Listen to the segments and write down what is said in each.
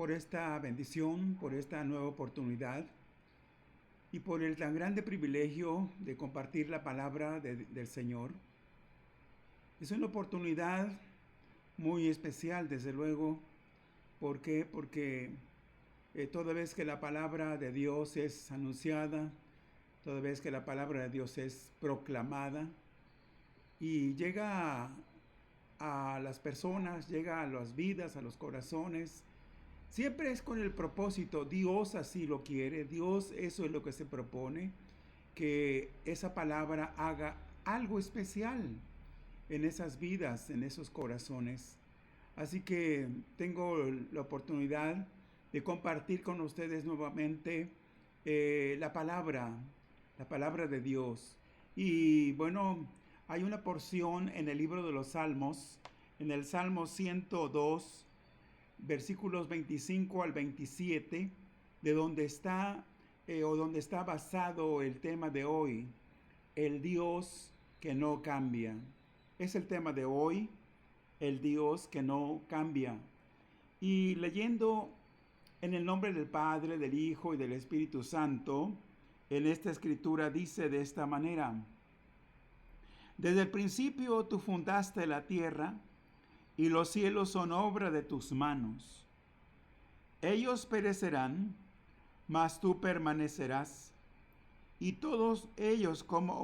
Por esta bendición, por esta nueva oportunidad y por el tan grande privilegio de compartir la palabra del Señor. Es una oportunidad muy especial, desde luego. ¿Por qué? Porque toda vez que la palabra de Dios es anunciada, toda vez que la palabra de Dios es proclamada y llega a las personas, llega a las vidas, a los corazones, siempre es con el propósito, Dios así lo quiere, Dios eso es lo que se propone, que esa palabra haga algo especial en esas vidas, en esos corazones. Así que tengo la oportunidad de compartir con ustedes nuevamente la palabra de Dios. Y bueno, hay una porción en el libro de los Salmos, en el Salmo 102, versículos 25 al 27, de donde está basado el tema de hoy, el Dios que no cambia. Es el tema de hoy, el Dios que no cambia. Y leyendo en el nombre del Padre, del Hijo y del Espíritu Santo, en esta escritura dice de esta manera: desde el principio tú fundaste la tierra, y los cielos son obra de tus manos. Ellos perecerán, mas tú permanecerás, y todos ellos como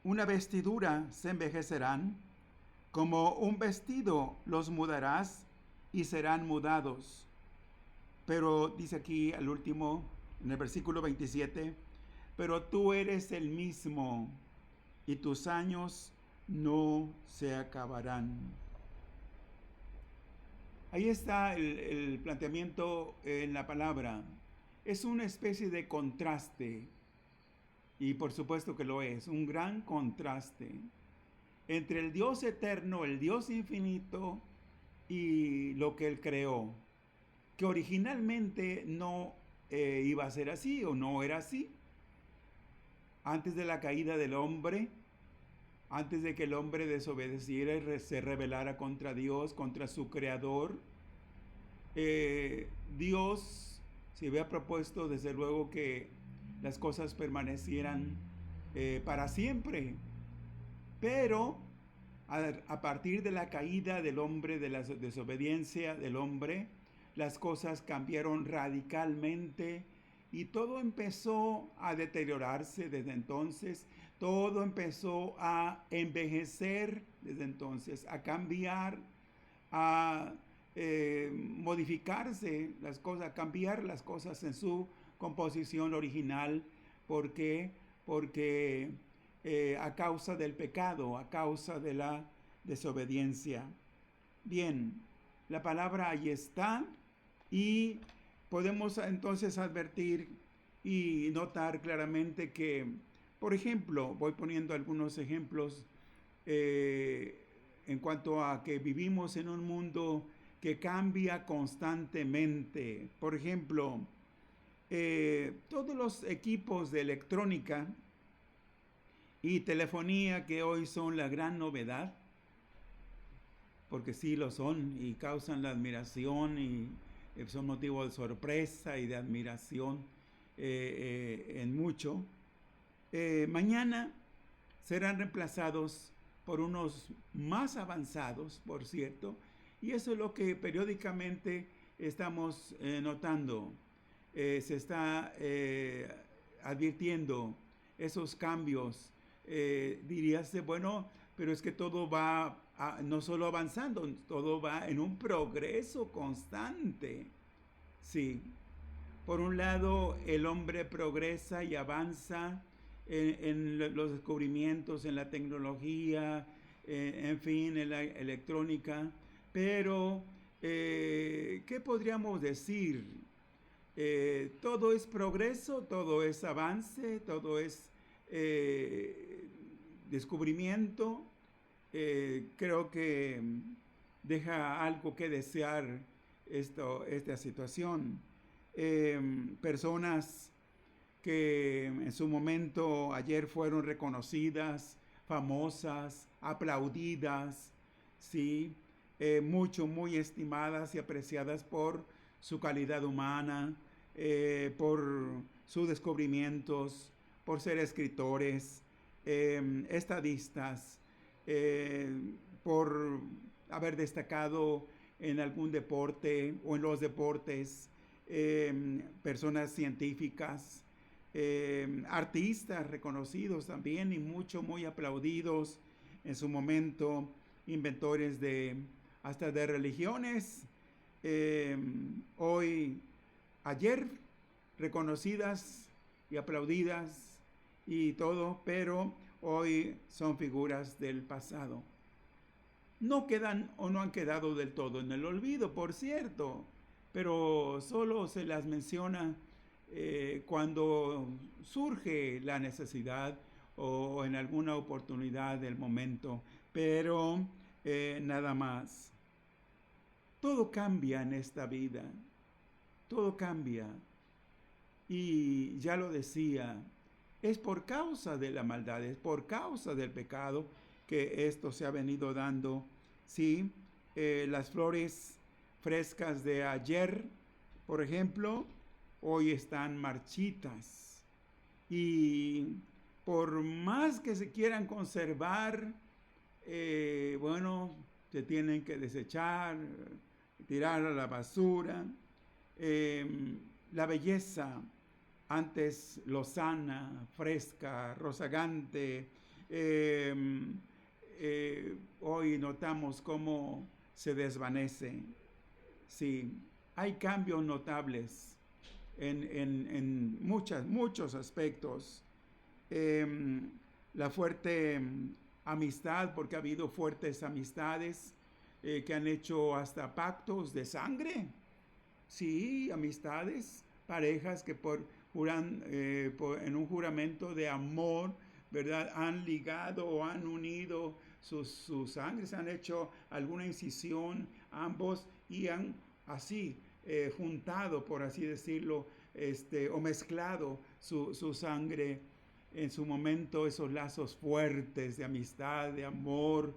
una vestidura se envejecerán, como un vestido los mudarás y serán mudados. Pero dice aquí al último, en el versículo 27, pero tú eres el mismo, y tus años no se acabarán. Ahí está el planteamiento en la palabra. Es una especie de contraste, y por supuesto que lo es, un gran contraste entre el Dios eterno, el Dios infinito, y lo que Él creó, que originalmente no iba a ser así o no era así. Antes de la caída del hombre, antes de que el hombre desobedeciera y se rebelara contra Dios, contra su creador, Dios se había propuesto desde luego que las cosas permanecieran para siempre. Pero a partir de la caída del hombre, de la desobediencia del hombre, las cosas cambiaron radicalmente y todo empezó a deteriorarse desde entonces. Todo empezó a envejecer desde entonces, a cambiar, a modificarse las cosas, a cambiar las cosas en su composición original. ¿Por qué? Porque a causa del pecado, a causa de la desobediencia. Bien, la palabra ahí está y podemos entonces advertir y notar claramente que, por ejemplo, voy poniendo algunos ejemplos en cuanto a que vivimos en un mundo que cambia constantemente. Por ejemplo, todos los equipos de electrónica y telefonía que hoy son la gran novedad, porque sí lo son y causan la admiración y son motivo de sorpresa y de admiración en mucho. Mañana serán reemplazados por unos más avanzados, por cierto, y eso es lo que periódicamente estamos notando. se está advirtiendo esos cambios. Dirías, bueno, pero es que todo va no solo avanzando, todo va en un progreso constante. Sí, por un lado el hombre progresa y avanza en los descubrimientos, en la tecnología, en fin, en la electrónica, pero ¿qué podríamos decir? Todo es progreso, todo es avance, todo es descubrimiento. Creo que deja algo que desear esta situación. Personas que en su momento ayer fueron reconocidas, famosas, aplaudidas, ¿sí? Muy estimadas y apreciadas por su calidad humana, por sus descubrimientos, por ser escritores, estadistas, por haber destacado en algún deporte o en los deportes, personas científicas, artistas reconocidos también y muy aplaudidos en su momento, inventores hasta de religiones, ayer reconocidas y aplaudidas y todo, pero hoy son figuras del pasado. No quedan o no han quedado del todo en el olvido, por cierto, pero solo se las menciona cuando surge la necesidad o en alguna oportunidad del momento, pero nada más. Todo cambia en esta vida, todo cambia. Y ya lo decía, es por causa de la maldad, es por causa del pecado que esto se ha venido dando. Sí, las flores frescas de ayer, por ejemplo, hoy están marchitas. Y por más que se quieran conservar, se tienen que desechar, tirar a la basura. La belleza, antes lozana, fresca, rozagante, hoy notamos cómo se desvanece. Sí, hay cambios notables en muchos aspectos. La fuerte amistad, porque ha habido fuertes amistades que han hecho hasta pactos de sangre. Sí, amistades, parejas que en un juramento de amor, ¿verdad? Han ligado o han unido sus sangres, han hecho alguna incisión ambos y han así juntado, por así decirlo, o mezclado su sangre en su momento. Esos lazos fuertes de amistad, de amor,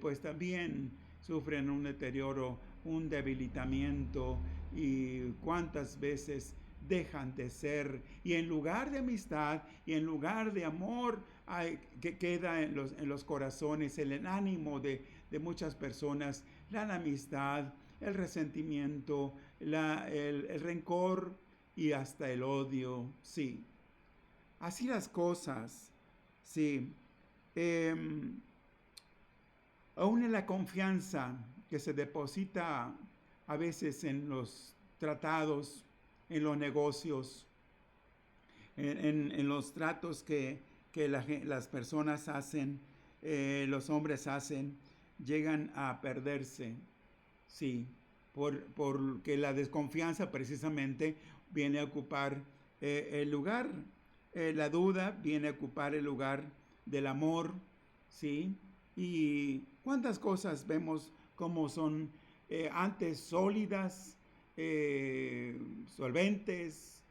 pues también sufren un deterioro, un debilitamiento, y cuántas veces dejan de ser, y en lugar de amistad y en lugar de amor que queda en los corazones, el ánimo de muchas personas, la enemistad, el resentimiento, el rencor y hasta el odio. Sí, así las cosas. Sí, aún en la confianza que se deposita a veces en los tratados, en los negocios, en los tratos que las personas hacen, los hombres hacen, llegan a perderse. Sí, porque la desconfianza precisamente viene a ocupar el lugar, la duda viene a ocupar el lugar del amor, ¿sí? Y cuántas cosas vemos como son antes sólidas, solventes,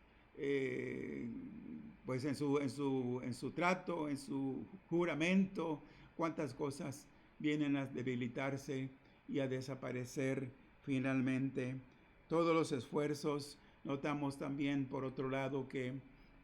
pues en su trato, en su juramento, cuántas cosas vienen a debilitarse y a desaparecer finalmente. Todos los esfuerzos, notamos también por otro lado que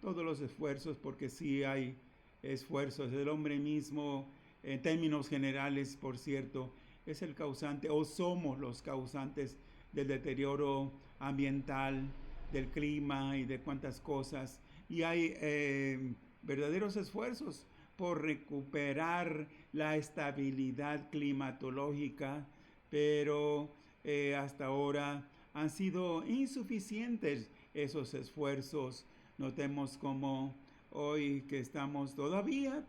todos los esfuerzos, porque sí hay esfuerzos, el hombre mismo, en términos generales, por cierto, es el causante, o somos los causantes del deterioro ambiental, del clima y de cuántas cosas. Y hay verdaderos esfuerzos por recuperar la estabilidad climatológica, pero hasta ahora han sido insuficientes esos esfuerzos. Notemos como hoy que estamos todavía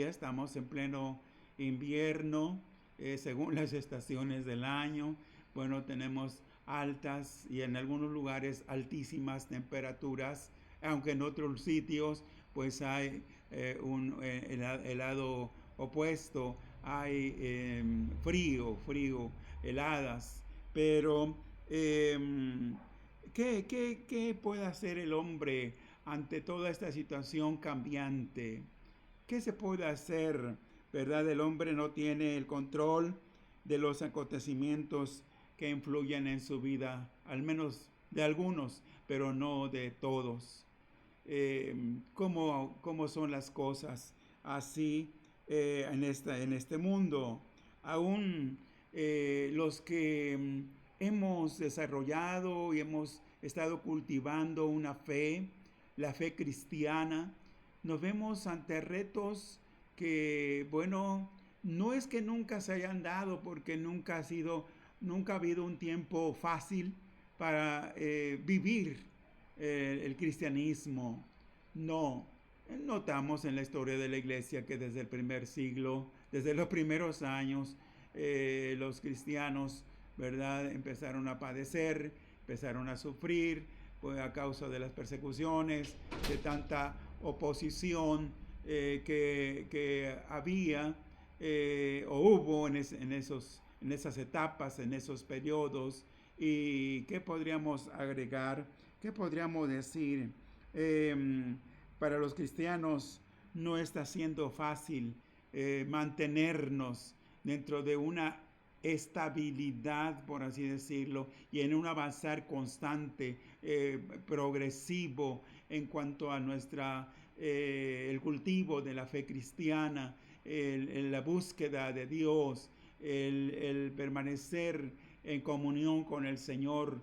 estamos en pleno invierno, según las estaciones del año. Bueno, tenemos altas y en algunos lugares altísimas temperaturas, aunque en otros sitios pues hay el lado opuesto, hay frío, heladas. Pero ¿qué puede hacer el hombre ante toda esta situación cambiante? ¿Qué se puede hacer? ¿Verdad? El hombre no tiene el control de los acontecimientos que influyen en su vida, al menos de algunos, pero no de todos. ¿Cómo son las cosas así en este mundo? Aún los que hemos desarrollado y hemos estado cultivando una fe, la fe cristiana, nos vemos ante retos que, bueno, no es que nunca se hayan dado, porque nunca ha habido un tiempo fácil para vivir el cristianismo. No, notamos en la historia de la iglesia que desde el primer siglo, desde los primeros años, los cristianos, ¿verdad?, empezaron a padecer, empezaron a sufrir a causa de las persecuciones, de tanta oposición que había o hubo en esas etapas, en esos periodos. ¿Y qué podríamos agregar? ¿Qué podríamos decir? Para los cristianos no está siendo fácil mantenernos dentro de una estabilidad, por así decirlo, y en un avanzar constante, progresivo en cuanto a el cultivo de la fe cristiana, la búsqueda de Dios, el permanecer en comunión con el Señor.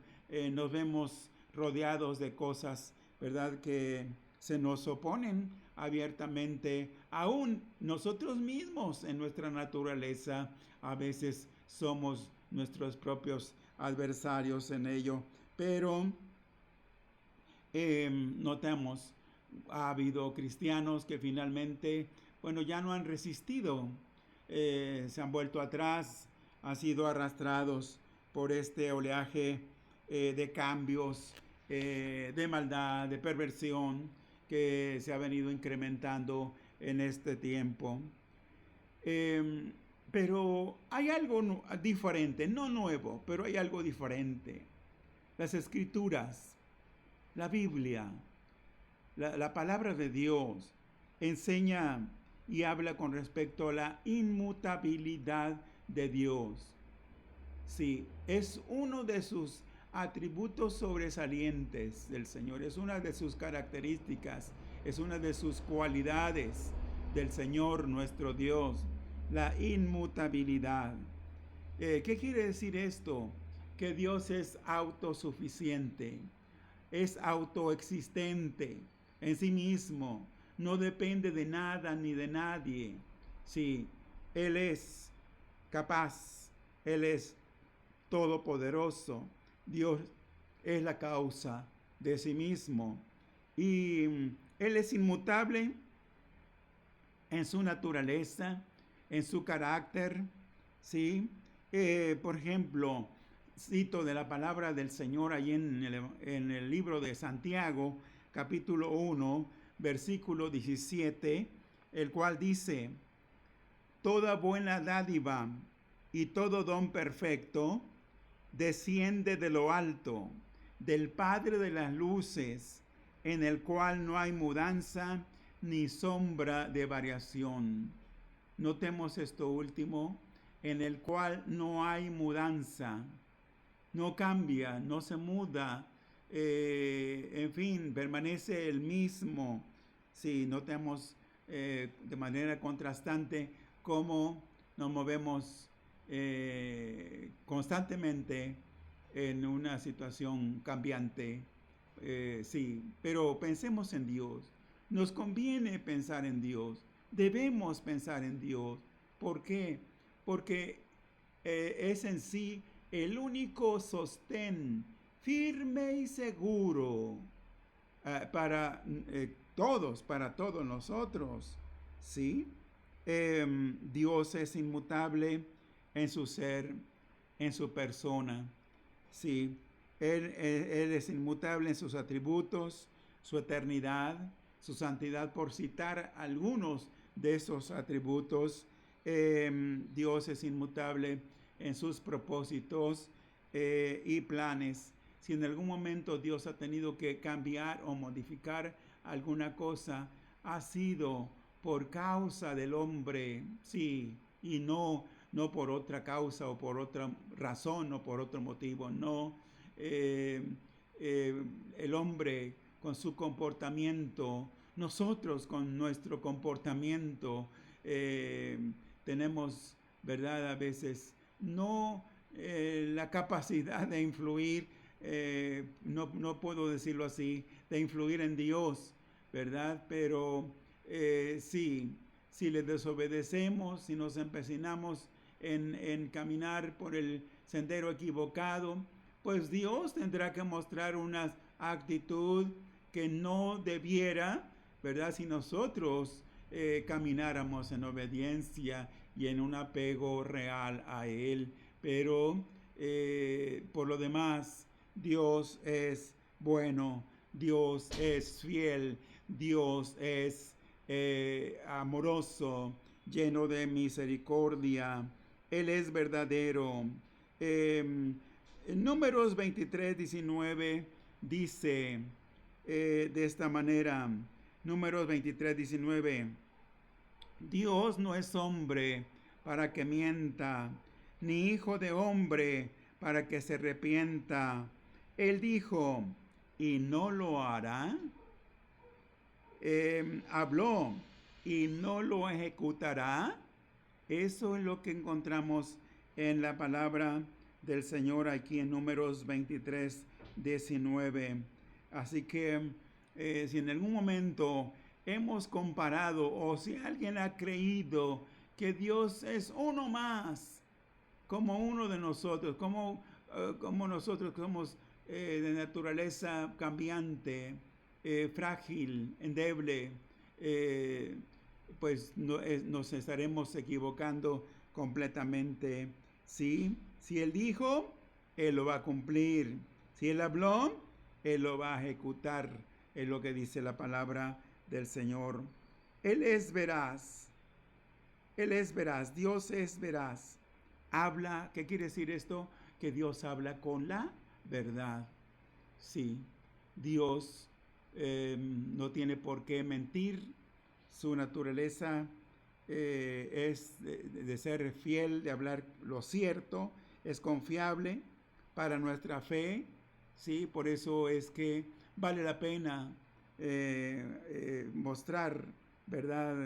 Nos vemos rodeados de cosas, ¿verdad?, que se nos oponen abiertamente. Aún nosotros mismos en nuestra naturaleza a veces somos nuestros propios adversarios en ello. Pero notamos, ha habido cristianos que finalmente, bueno, ya no han resistido, se han vuelto atrás, han sido arrastrados por este oleaje de cambios, de maldad, de perversión que se ha venido incrementando en este tiempo. Pero hay algo diferente, no nuevo, pero hay algo diferente. Las Escrituras, la Biblia, la palabra de Dios enseña y habla con respecto a la inmutabilidad de Dios. Sí, es uno de sus atributos sobresalientes del Señor, es una de sus características, es una de sus cualidades del Señor nuestro Dios, la inmutabilidad. ¿Qué quiere decir esto? Que Dios es autosuficiente, es autoexistente en sí mismo, no depende de nada ni de nadie. Sí, Él es capaz, Él es todopoderoso. Dios es la causa de sí mismo. Y Él es inmutable en su naturaleza, en su carácter, ¿sí? Por ejemplo, cito de la palabra del Señor allí en el libro de Santiago, capítulo 1, versículo 17, el cual dice: toda buena dádiva y todo don perfecto desciende de lo alto, del Padre de las luces, en el cual no hay mudanza ni sombra de variación. Notemos esto último, en el cual no hay mudanza, no cambia, no se muda, en fin, permanece el mismo. Sí, notemos de manera contrastante cómo nos movemos constantemente en una situación cambiante, Sí, pero pensemos en Dios. Nos conviene pensar en Dios. Debemos pensar en Dios. ¿Por qué? Porque es en sí el único sostén firme y seguro para todos, para todos nosotros. ¿Sí? Dios es inmutable en su ser, en su persona. Sí, él es inmutable en sus atributos, su eternidad, su santidad, por citar algunos de esos atributos. Dios es inmutable en sus propósitos y planes. Si en algún momento Dios ha tenido que cambiar o modificar alguna cosa, ha sido por causa del hombre, sí, y no por otra causa o por otra razón o por otro motivo, no. El hombre con su comportamiento, nosotros con nuestro comportamiento, tenemos, ¿verdad? A veces no la capacidad de influir, no puedo decirlo así, de influir en Dios, ¿verdad? Pero sí, si le desobedecemos, si nos empecinamos en caminar por el sendero equivocado, pues Dios tendrá que mostrar una actitud que no debiera, ¿verdad? Si nosotros camináramos en obediencia y en un apego real a Él. Pero por lo demás, Dios es bueno, Dios es fiel, Dios es amoroso, lleno de misericordia. Él es verdadero. Números 23:19 dice de esta manera, Números 23:19, Dios no es hombre para que mienta, ni hijo de hombre para que se arrepienta. Él dijo, ¿y no lo hará? Habló, ¿y no lo ejecutará? Eso es lo que encontramos en la palabra del Señor aquí en Números 23:19. Así que si en algún momento hemos comparado o si alguien ha creído que Dios es uno más, como uno de nosotros, como nosotros somos de naturaleza cambiante, frágil, endeble, pues nos estaremos equivocando completamente. ¿Sí? Si Él dijo, Él lo va a cumplir. Si Él habló, Él lo va a ejecutar. Es lo que dice la palabra del Señor. Él es veraz. Él es veraz. Dios es veraz. Habla, ¿qué quiere decir esto? Que Dios habla con la verdad. Sí, Dios no tiene por qué mentir. Su naturaleza es de ser fiel, de hablar lo cierto, es confiable para nuestra fe, ¿sí? Por eso es que vale la pena mostrar, ¿verdad?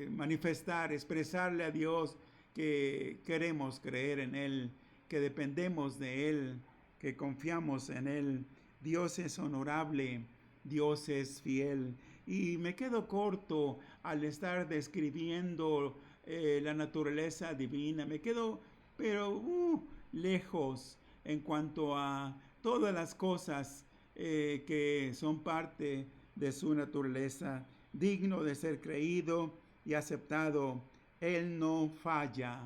Manifestar, expresarle a Dios que queremos creer en Él, que dependemos de Él, que confiamos en Él. Dios es honorable, Dios es fiel. Y me quedo corto al estar describiendo la naturaleza divina. Me quedo, pero lejos en cuanto a todas las cosas que son parte de su naturaleza, digno de ser creído y aceptado. Él no falla.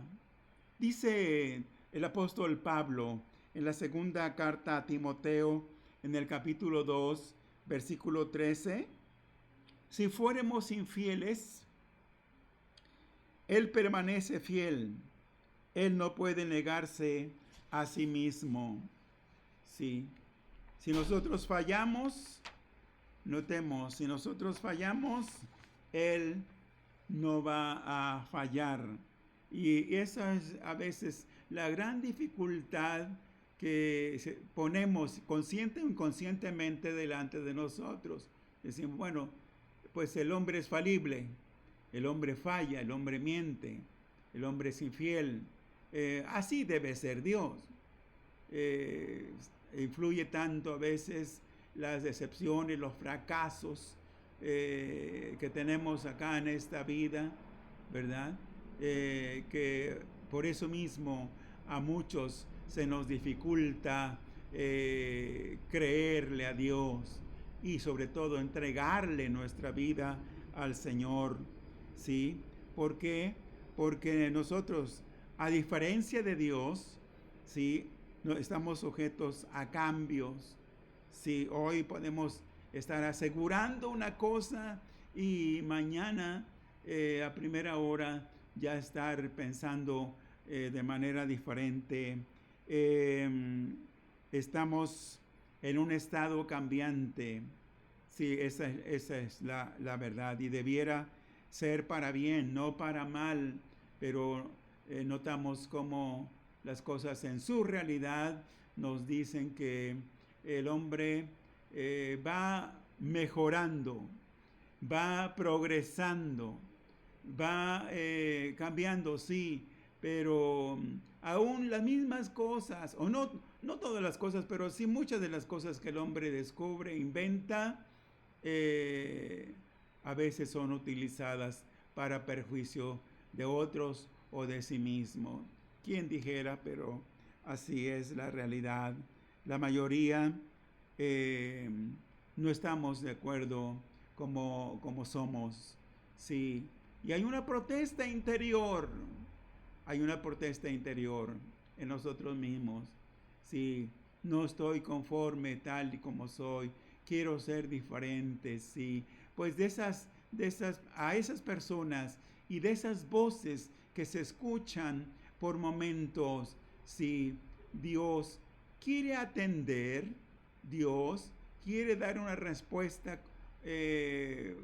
Dice el apóstol Pablo en la segunda carta a Timoteo, en el capítulo 2, versículo 13, si fuéramos infieles, Él permanece fiel. Él no puede negarse a sí mismo. Sí. Si nosotros fallamos, notemos, si nosotros fallamos, Él no va a fallar. Y esa es a veces la gran dificultad que ponemos consciente o inconscientemente delante de nosotros. Decimos, bueno, pues el hombre es falible, el hombre falla, el hombre miente, el hombre es infiel. Así debe ser Dios. Influye tanto a veces las decepciones, los fracasos que tenemos acá en esta vida, ¿verdad? Que por eso mismo a muchos se nos dificulta creerle a Dios y sobre todo entregarle nuestra vida al Señor, ¿sí? ¿Por qué? Porque nosotros, a diferencia de Dios, ¿sí? No, estamos sujetos a cambios. Sí, hoy podemos estar asegurando una cosa y mañana a primera hora ya estar pensando de manera diferente. Estamos en un estado cambiante. Sí, esa es la verdad y debiera ser para bien, no para mal, pero notamos cómo las cosas en su realidad nos dicen que el hombre va mejorando, va progresando, va cambiando, sí, pero aún las mismas cosas, o no todas las cosas, pero sí muchas de las cosas que el hombre descubre, inventa, a veces son utilizadas para perjuicio de otros o de sí mismo. Quien dijera, pero así es la realidad. La mayoría no estamos de acuerdo como somos. Sí. Y hay una protesta interior. Hay una protesta interior en nosotros mismos. Sí, no estoy conforme tal y como soy. Quiero ser diferente, sí. Pues a esas personas y de esas voces que se escuchan por momentos, sí, Dios quiere atender, Dios quiere dar una respuesta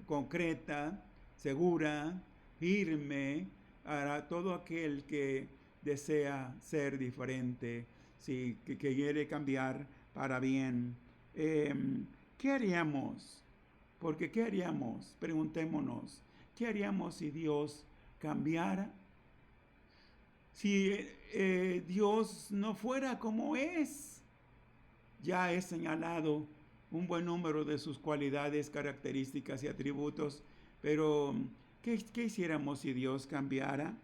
concreta, segura, firme a todo aquel que desea ser diferente, sí, que quiere cambiar para bien. ¿Qué haríamos? Porque ¿qué haríamos? Preguntémonos, ¿qué haríamos si Dios cambiara? Si Dios no fuera como es. Ya he señalado un buen número de sus cualidades, características y atributos, pero ¿qué hiciéramos si Dios cambiara?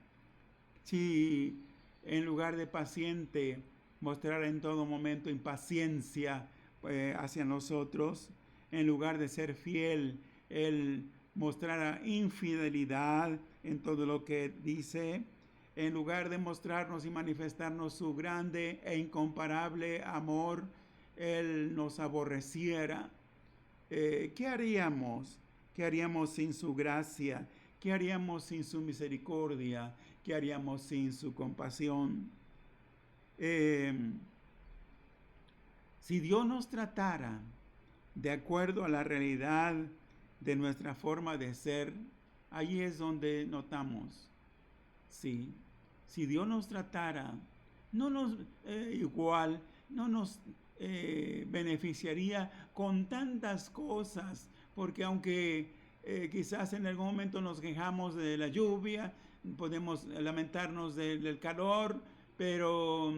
Si en lugar de paciente mostrara en todo momento impaciencia hacia nosotros, en lugar de ser fiel, Él mostrara infidelidad en todo lo que dice, en lugar de mostrarnos y manifestarnos su grande e incomparable amor, Él nos aborreciera. ¿Qué haríamos? ¿Qué haríamos sin su gracia? ¿Qué haríamos sin su misericordia? ¿Qué haríamos sin su compasión? Si Dios nos tratara de acuerdo a la realidad de nuestra forma de ser, ahí es donde notamos. Sí, si Dios nos tratara, no nos igual, no nos beneficiaría con tantas cosas, porque aunque quizás en algún momento nos quejamos de la lluvia, podemos lamentarnos del calor, pero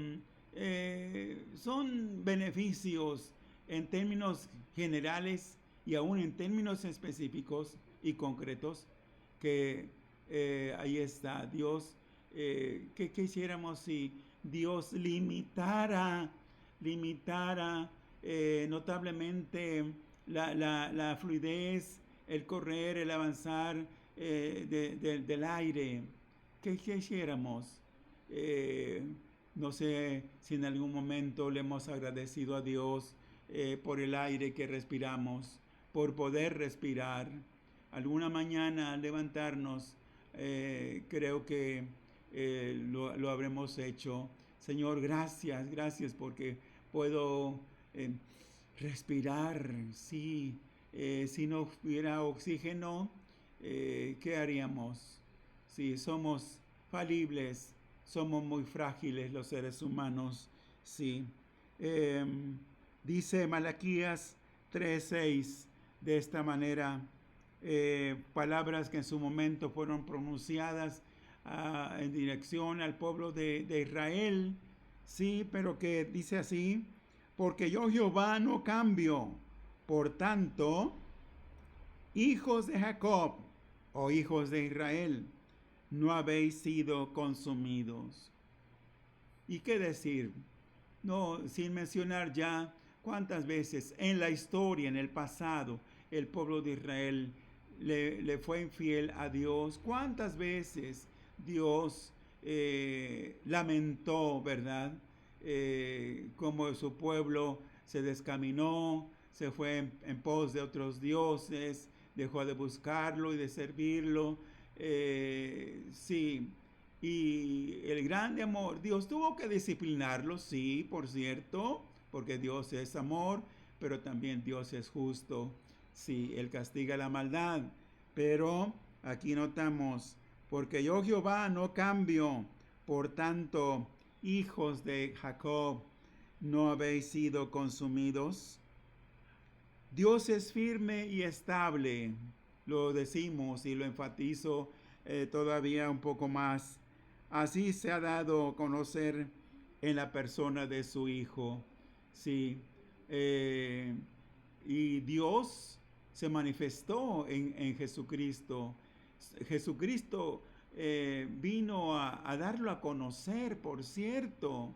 son beneficios en términos generales y aún en términos específicos y concretos que ahí está Dios. ¿Qué hiciéramos si Dios limitara notablemente la fluidez, el correr, el avanzar del aire? ¿Qué hiciéramos? No sé si en algún momento le hemos agradecido a Dios por el aire que respiramos, por poder respirar. Alguna mañana al levantarnos, creo que lo habremos hecho. Señor, gracias porque puedo respirar. Sí, si no hubiera oxígeno, ¿qué haríamos? Sí, somos falibles, somos muy frágiles los seres humanos. Sí. Dice Malaquías 3:6 de esta manera, palabras que en su momento fueron pronunciadas en dirección al pueblo de Israel, sí, pero que dice así: porque yo Jehová no cambio, Por tanto, hijos de Jacob o hijos de Israel, no habéis sido consumidos. ¿Y qué decir? No, sin mencionar ya cuántas veces en la historia, en el pasado, el pueblo de Israel le fue infiel a Dios. Cuántas veces Dios lamentó, ¿verdad? Como su pueblo se descaminó, se fue en pos de otros dioses, dejó de buscarlo y de servirlo. Sí, y el grande amor, Dios tuvo que disciplinarlo, sí, por cierto, porque Dios es amor, pero también Dios es justo. Sí, Él castiga la maldad, pero aquí notamos, porque yo Jehová no cambio, por tanto, hijos de Jacob, no habéis sido consumidos. Dios es firme y estable, lo decimos y lo enfatizo todavía un poco más. Así se ha dado a conocer en la persona de su Hijo. Sí, y Dios se manifestó en Jesucristo. Jesucristo vino a darlo a conocer, por cierto.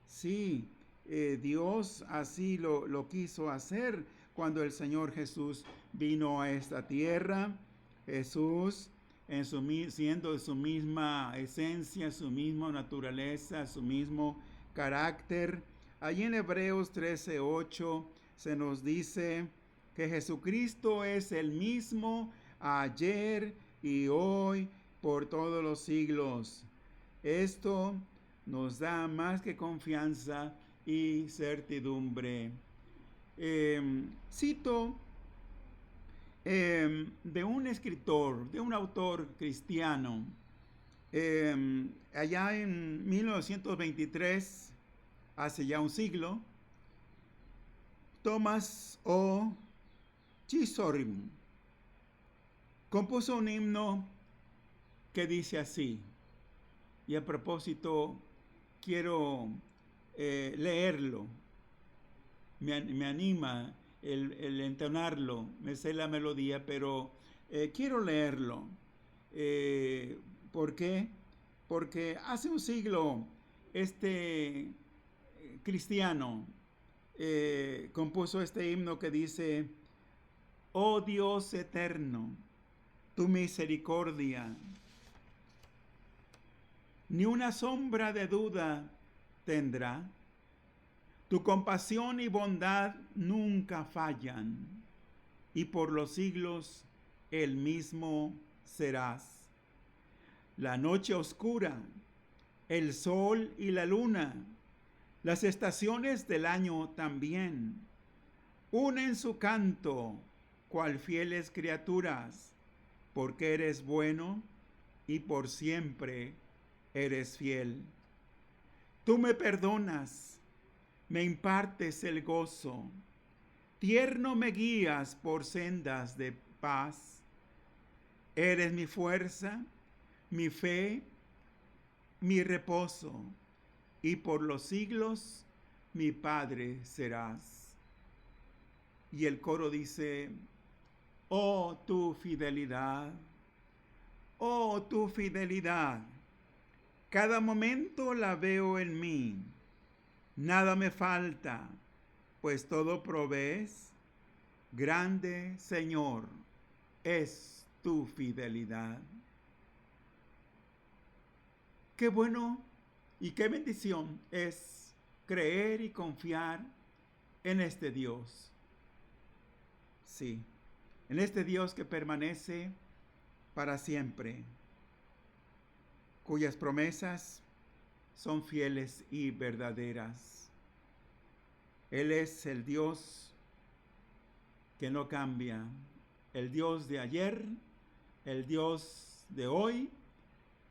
Sí, Dios así lo quiso hacer cuando el Señor Jesús vino a esta tierra. Jesús, siendo de su misma esencia, su misma naturaleza, su mismo carácter. Allí en Hebreos 13:8 se nos dice que Jesucristo es el mismo ayer y hoy por todos los siglos. Esto nos da más que confianza y certidumbre. Cito de un escritor, de un autor cristiano, allá en 1923, hace ya un siglo, Thomas O. Chisorim compuso un himno que dice así, y a propósito quiero leerlo, me anima el entonarlo, me sé la melodía, pero quiero leerlo. ¿Por qué? Porque hace un siglo este cristiano compuso este himno que dice: oh Dios eterno, tu misericordia ni una sombra de duda tendrá. Tu compasión y bondad nunca fallan, y por los siglos el mismo serás. La noche oscura, el sol y la luna, las estaciones del año también, unen su canto, cual fieles criaturas, porque eres bueno y por siempre eres fiel. Tú me perdonas, me impartes el gozo, tierno me guías por sendas de paz. Eres mi fuerza, mi fe, mi reposo, y por los siglos mi Padre serás. Y el coro dice: oh tu fidelidad, oh tu fidelidad, cada momento la veo en mí. Nada me falta, pues todo provees. Grande Señor es tu fidelidad. Qué bueno y qué bendición es creer y confiar en este Dios. Sí, en este Dios que permanece para siempre, cuyas promesas son fieles y verdaderas. Él es el Dios que no cambia, el Dios de ayer, el Dios de hoy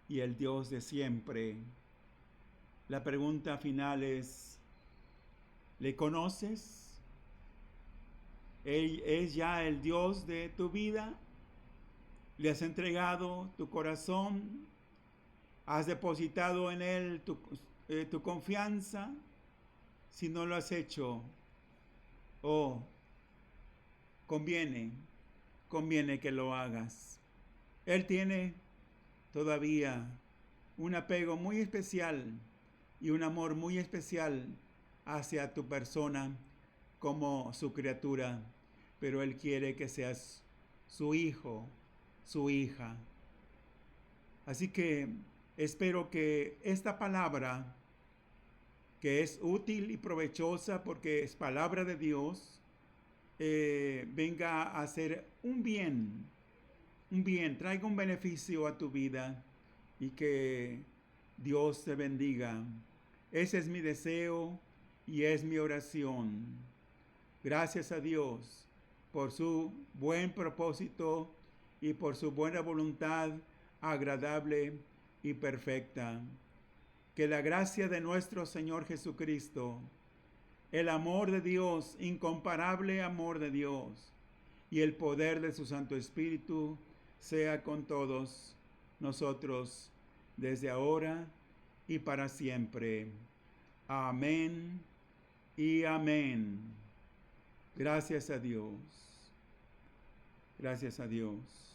y el Dios de siempre. La pregunta final es: ¿le conoces? ¿Él es ya el Dios de tu vida? ¿Le has entregado tu corazón? ¿Has depositado en Él tu confianza? Si no lo has hecho, oh, conviene que lo hagas. Él tiene todavía un apego muy especial y un amor muy especial hacia tu persona como su criatura, pero Él quiere que seas su hijo, su hija. Así que espero que esta palabra, que es útil y provechosa porque es palabra de Dios, venga a hacer un bien, traiga un beneficio a tu vida y que Dios te bendiga. Ese es mi deseo y es mi oración. Gracias a Dios por su buen propósito y por su buena voluntad agradable y perfecta. Que la gracia de nuestro Señor Jesucristo, el amor de Dios, incomparable amor de Dios, y el poder de su Santo Espíritu sea con todos nosotros desde ahora y para siempre. Amén y amén. Gracias a Dios. Gracias a Dios.